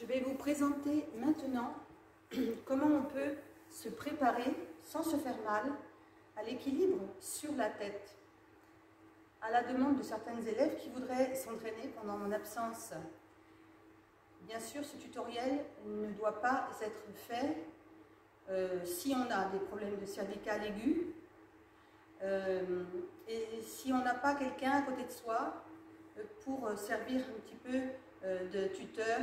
Je vais vous présenter maintenant comment on peut se préparer sans se faire mal à l'équilibre sur la tête. À la demande de certains élèves qui voudraient s'entraîner pendant mon absence. Bien sûr, ce tutoriel ne doit pas être fait si on a des problèmes de cervicales aigus et si on n'a pas quelqu'un à côté de soi pour servir un petit peu de tuteur,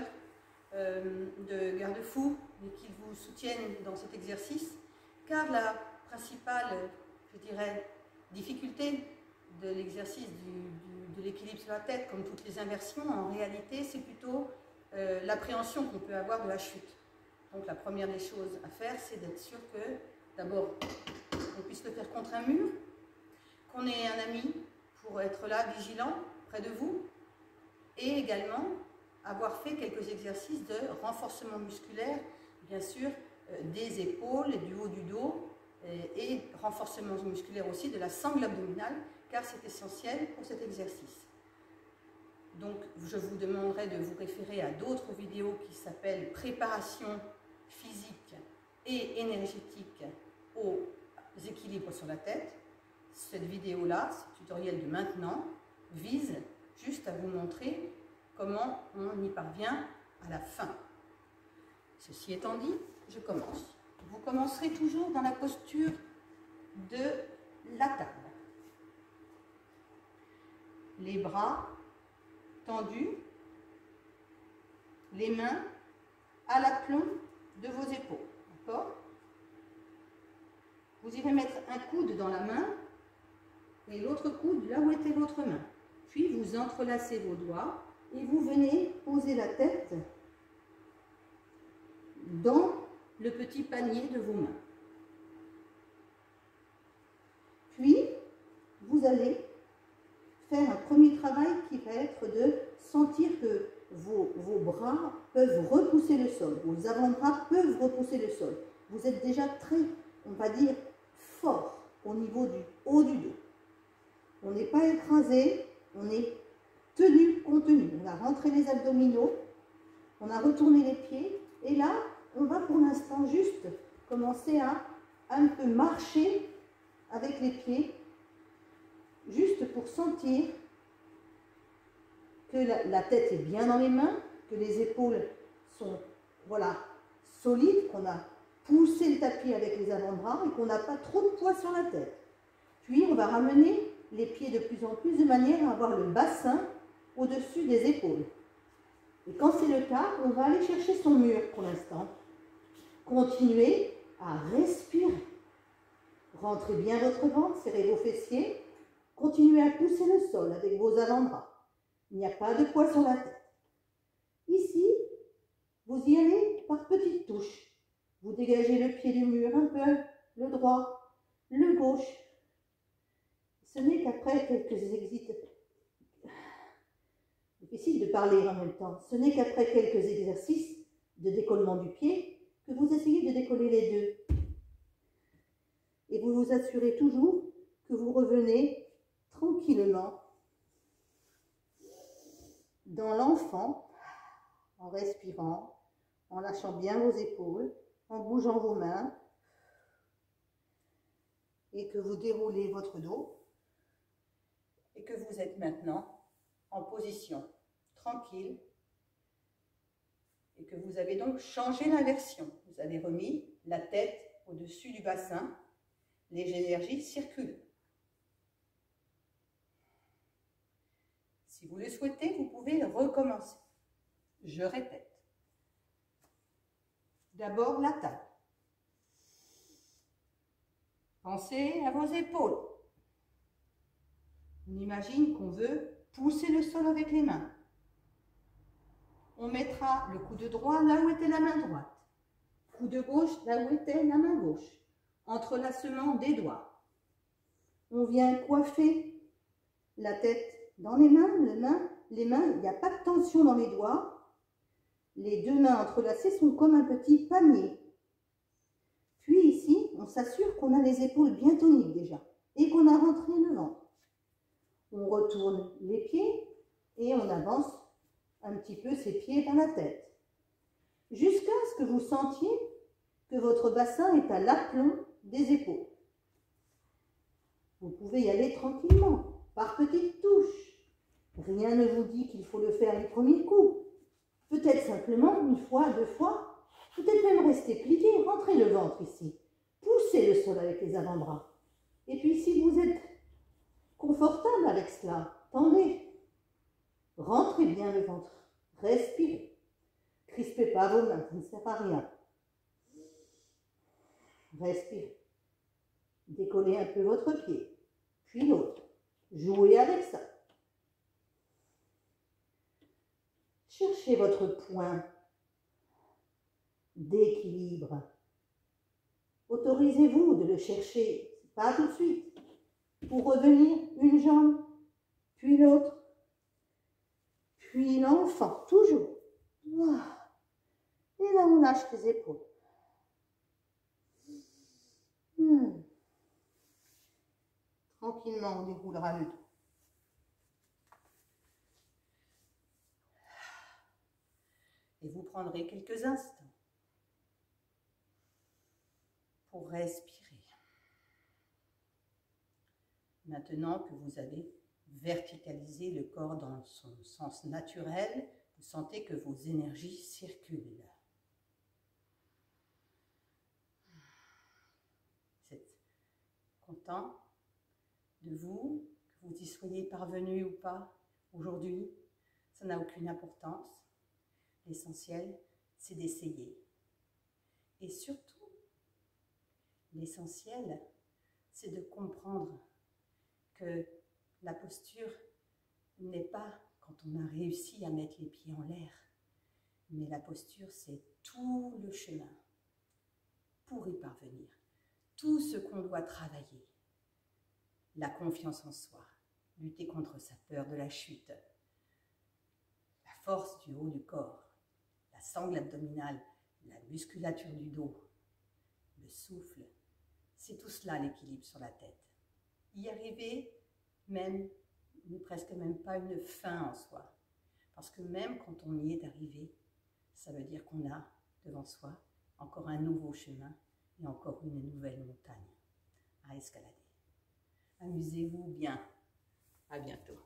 de garde-fou, et qu'ils vous soutiennent dans cet exercice, car la principale, je dirais, difficulté de l'exercice de l'équilibre sur la tête, comme toutes les inversions, en réalité, c'est plutôt l'appréhension qu'on peut avoir de la chute. Donc la première des choses à faire, c'est d'être sûr que, d'abord, on puisse le faire contre un mur, qu'on ait un ami pour être là, vigilant, près de vous, et également avoir fait quelques exercices de renforcement musculaire, bien sûr, des épaules, du haut du dos, et renforcement musculaire aussi de la sangle abdominale, car c'est essentiel pour cet exercice. Donc, je vous demanderai de vous référer à d'autres vidéos qui s'appellent « Préparation physique et énergétique aux équilibres sur la tête ». Cette vidéo-là, ce tutoriel de maintenant, vise juste à vous montrer comment on y parvient à la fin. Ceci étant dit, je commence. Vous commencerez toujours dans la posture de la table. Les bras tendus, les mains à l'aplomb de vos épaules. D'accord ? Vous irez mettre un coude dans la main et l'autre coude là où était votre main. Puis vous entrelacez vos doigts et vous venez poser la tête dans le petit panier de vos mains. Puis, vous allez faire un premier travail qui va être de sentir que vos bras peuvent repousser le sol, vos avant-bras peuvent repousser le sol. Vous êtes déjà très, on va dire, fort au niveau du haut du dos. On n'est pas écrasé, on est tenu, contenu. On a rentré les abdominaux, on a retourné les pieds, et là, on va pour l'instant juste commencer à un peu marcher avec les pieds, juste pour sentir que la tête est bien dans les mains, que les épaules sont, voilà, solides, qu'on a poussé le tapis avec les avant-bras et qu'on n'a pas trop de poids sur la tête. Puis, on va ramener les pieds de plus en plus de manière à avoir le bassin au-dessus des épaules. Et quand c'est le cas, on va aller chercher son mur pour l'instant. Continuez à respirer. Rentrez bien votre ventre, serrez vos fessiers. Continuez à pousser le sol avec vos avant-bras. Il n'y a pas de poids sur la tête. Ici, vous y allez par petites touches. Vous dégagez le pied du mur un peu, le droit, le gauche. Ce n'est qu'après quelques exercices, difficile de parler en même temps, ce n'est qu'après quelques exercices de décollement du pied que vous essayez de décoller les deux. Et vous vous assurez toujours que vous revenez tranquillement dans l'enfant, en respirant, en lâchant bien vos épaules, en bougeant vos mains, et que vous déroulez votre dos, et que vous êtes maintenant en position tranquille, et que vous avez donc changé l'inversion. Vous avez remis la tête au-dessus du bassin, les énergies circulent. Si vous le souhaitez, vous pouvez recommencer. Je répète. D'abord la table. Pensez à vos épaules. On imagine qu'on veut pousser le sol avec les mains. On mettra le coude droit là où était la main droite. Coude gauche là où était la main gauche. Entrelacement des doigts. On vient coiffer la tête dans les mains, les mains, il n'y a pas de tension dans les doigts. Les deux mains entrelacées sont comme un petit panier. Puis ici, on s'assure qu'on a les épaules bien toniques déjà et qu'on a rentré le ventre. On retourne les pieds et on avance un petit peu ses pieds vers la tête. jusqu'à ce que vous sentiez que votre bassin est à l'aplomb des épaules. Vous pouvez y aller tranquillement, par petites touches. Rien ne vous dit qu'il faut le faire les premiers coups. Peut-être simplement une fois, 2 fois, peut-être même rester plié, rentrez le ventre ici. Poussez le sol avec les avant-bras. Et puis si vous êtes confortable avec cela, tendez. Rentrez bien le ventre. Respirez. Crispez pas vos mains, ça ne sert à rien. Respirez. Décollez un peu votre pied, puis l'autre. Jouez avec ça. Cherchez votre point d'équilibre. Autorisez-vous de le chercher, pas tout de suite, pour revenir une jambe, puis l'autre, puis l'enfant, toujours. Voilà. Et là, on lâche les épaules. Tranquillement, on déroulera le dos. Et vous prendrez quelques instants pour respirer. Maintenant que vous avez verticalisé le corps dans son sens naturel, vous sentez que vos énergies circulent. Vous êtes content de vous, que vous y soyez parvenu ou pas aujourd'hui, ça n'a aucune importance. L'essentiel, c'est d'essayer. Et surtout, l'essentiel, c'est de comprendre que la posture n'est pas quand on a réussi à mettre les pieds en l'air, mais la posture, c'est tout le chemin pour y parvenir. Tout ce qu'on doit travailler. La confiance en soi, lutter contre sa peur de la chute, la force du haut du corps, la sangle abdominale, la musculature du dos, le souffle, c'est tout cela l'équilibre sur la tête. Y arriver, même, n'est presque même pas une fin en soi. Parce que même quand on y est arrivé, ça veut dire qu'on a devant soi encore un nouveau chemin et encore une nouvelle montagne à escalader. Amusez-vous bien. À bientôt.